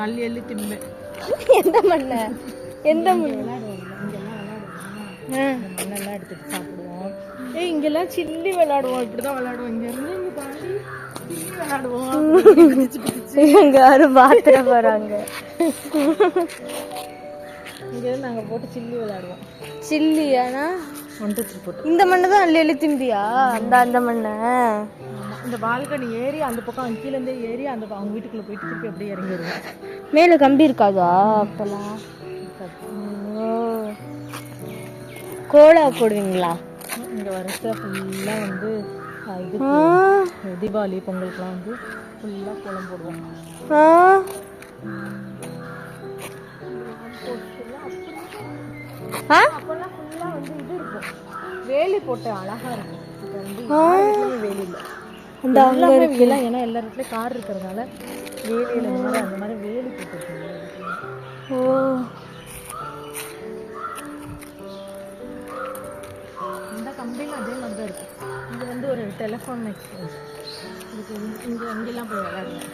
அள்ளி அள்ளி திம்பேன். எந்த மண்ணை? எந்த மண்? மண்ணெல்லாம் எடுத்துட்டு சாப்பிடுவோம். இங்கெல்லாம் சில்லி விளையாடுவோம். இப்படிதான் விளையாடுவோம். இங்க இருந்து இங்க தாண்டி சில்லி விளையாடுவோம். எங்க யாரும் பாத்திர போறாங்க. இங்க இருந்து நாங்க போட்டு சில்லி விளையாடுவோம். சில்லியானா போட்டு இந்த மண்ணை தான் அள்ளி அள்ளி திம்பியா? அந்த மண்ணை இந்த பால்கனி ஏறி அந்த பக்கம் கீழே இருந்தே ஏறி அந்த அவங்க வீட்டுக்குள்ள போயிட்டு திருப்பி அப்படியே இறங்கி வருவேன். மேல கம்பி இருக்காதா? அப்பெல்லாம் கோலா போடுவீங்களா? இங்க வருஷம் ஃபுல்லா வந்து இது தீபாவளி பொங்கலுக்குலாம் வந்து ஃபுல்லா கோலம் போடுவோம். அப்பெல்லாம் ஃபுல்லா வந்து இது இருக்கும், வேலி போட்டு அழகா இருக்கும். இப்போ வந்து வேலி இல்லை, ஏன்னா எல்லா இடத்துலயும் கார் இருக்கிறதுனால வேலியில அந்த மாதிரி வேலி போட்டுருக்காங்க. இந்த கம்பெனியும் அதே மாதிரி தான் இருக்கும். இது வந்து ஒரு டெலிஃபோன் எக்ஸ்பீரியன்ஸ். இதுக்கு இங்கே அங்கெல்லாம் போய் விளையாடுவேன்.